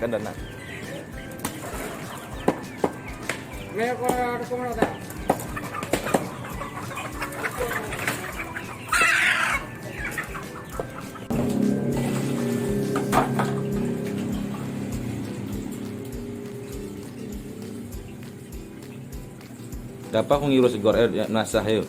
Kandang. Dapat kung ngiro siguro nasa hayo.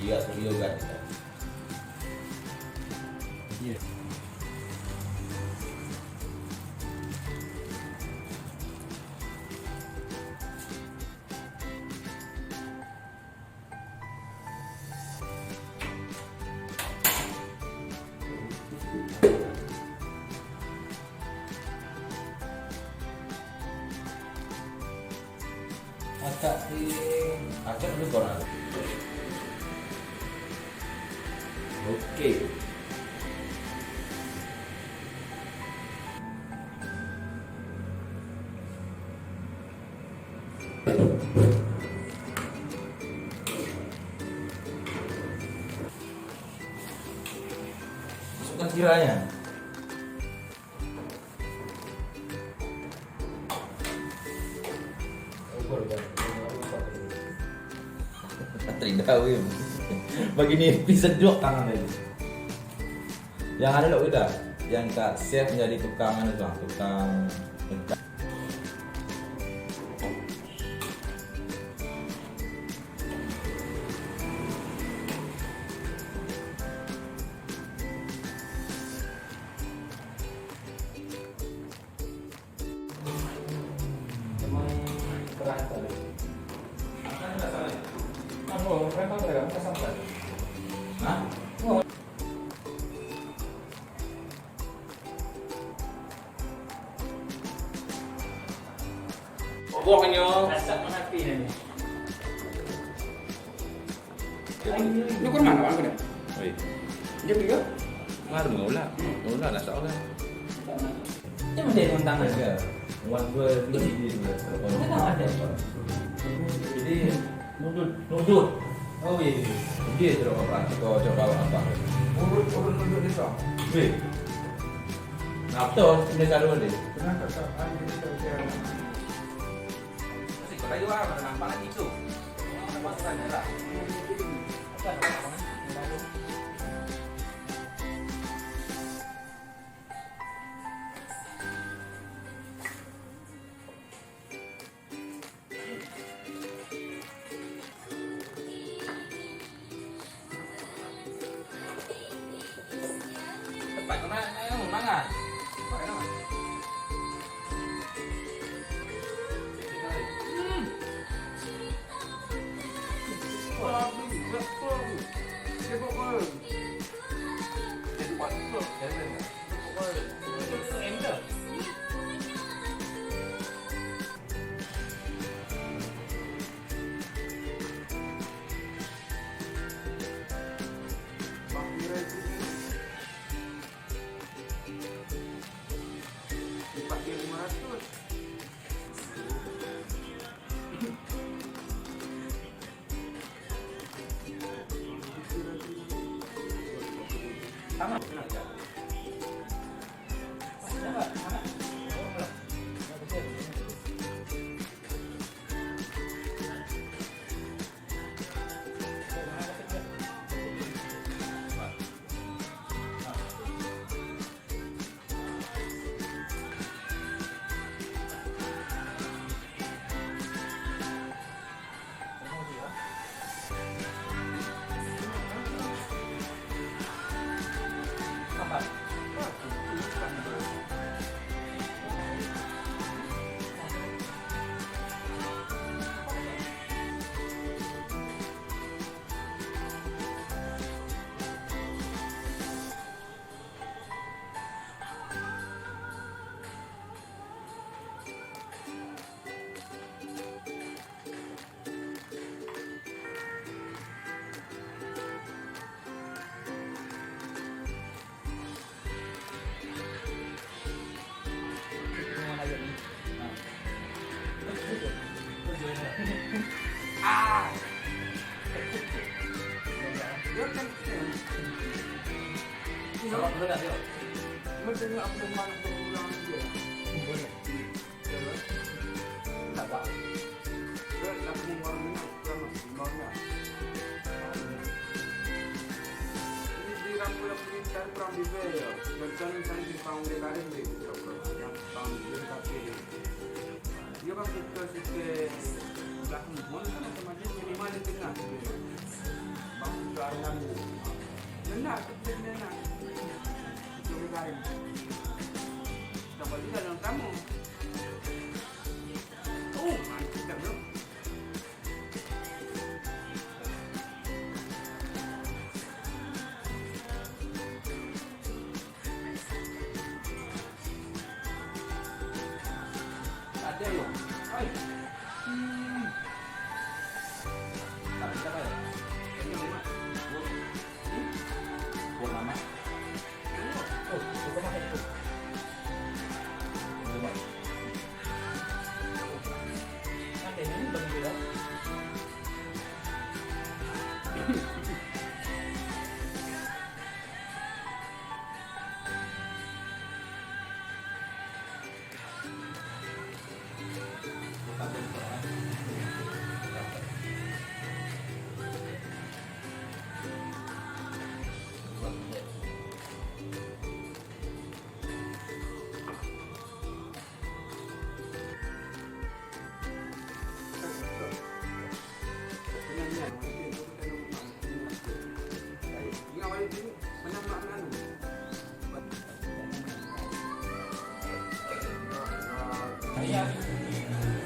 Iya, yoga. Iya. Acak ini koran. Oke. Masukkan kiranya. Tidak wim. Begini bisa jok tangan lagi. Yang ada lo udah, yang tak siap menjadi tukang Pokoknya Rasa mengapi ini. Nó có mặn bạn cái này. Oi, Giúp đi gấp. ngaruh ngula nasa olah. Itu menjadi tangan. Ya, wan gue di Kita ada. Jadi Nudut. oh iya, dia terus apa? Kau coba apa? Urut đi sao? Wih, nafto ini kalau deh. Kenapa tak ada kita Kayu apa? Nampak lagi tu. Nampak sana lah. Tempat mana? Ah. Dia kan. Sama dulu nggak sih? Macam apa yang mana berulang dia? Boleh. Tak tak. Dia nak mengorbankan sama semuanya. Ini di rambut yang pintar kurang dibayar. Macam saya di panggung kalian deh. Yang panggung tapi dia kan kita belakang mana sama dia minimal di tengah. Bang keadaan benar benar. Coba cari. Coba lihat dalam kamu. Oh, mantap bro. Ada yuk. Hai. Tapi siapa ya? Ini mana? Buat nama. Oh, coba makan itu. Coba. Nanti ini bagi juga. Bukan betul. Iya.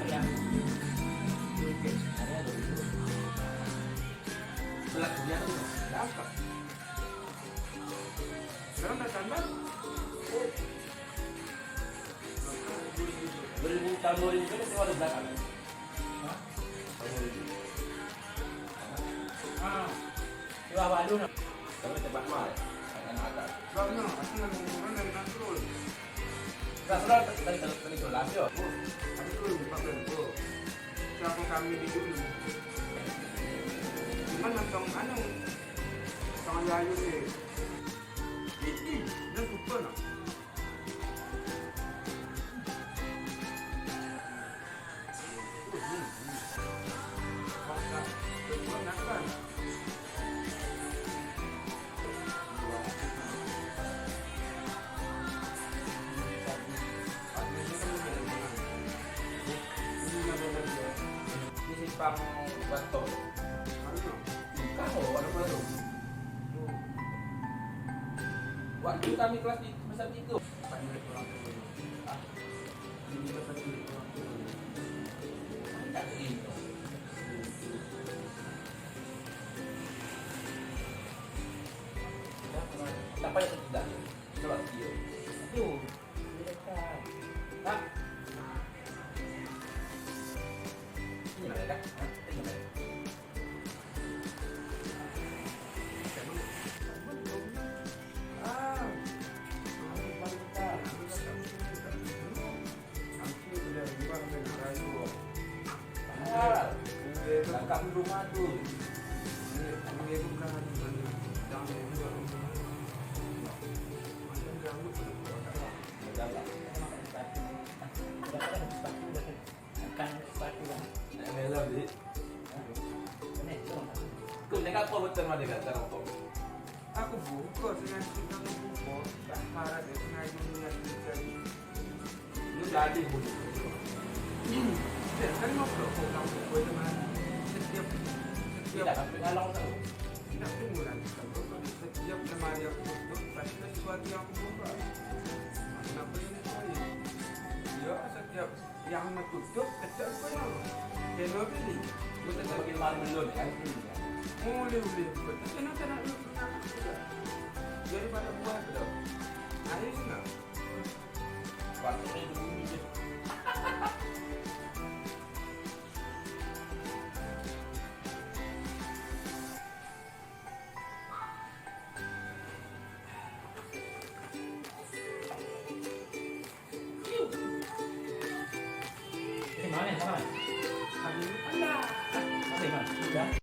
Iya. Belas dia tuh. Dapat. Sekarang dah tambah. 2000 tahun 2000 kan itu ada belakang. Hah? Tahun 2000. Ah. Dua waduh. Tapi tebak mal. Akan ada. Sebabnya, aku nak mengurang dari naturul. Enggak sudah tadi kelas yo. Aku tu pakai tu. Siapa kami di dulu. Cuman nantang anu. Tangan layu ni. Ini, dah lupa nak. Masa, lupa nak kan? Di simpang Bato. Kau ada baru. Waktu kami kelas di semester 3. Tak itu. Tak payah tidak. Coba dia. Aduh. Dekat. Hah? Ini mana kak? Hah? Ini mana? Ah, Ah, belakang rumah tuh. Akan sepatu kan. Melam di. Ini cuma. Kau nak apa betul mana dekat sekarang kau? Aku buka dengan kita buka, tak harap dia sengaja niat jadi. Lu jadi pun. Dan kan ngobrol kau tahu kau teman setiap Tidak sampai ngalang tahu. tidak tunggu lagi kalau setiap lemari aku tutup pasti ada sesuatu yang aku buka. Kenapa ini saya? Ya setiap yang aku tutup kecil kau yang kenapa beli? Lu tetap bikin malu belum kan? Boleh. Tapi kenapa nak lu nak? Jadi pada buat tu. Hari senang. Waktu ini bunyi je. Ini mana? Mana? Hari ni anda Udah.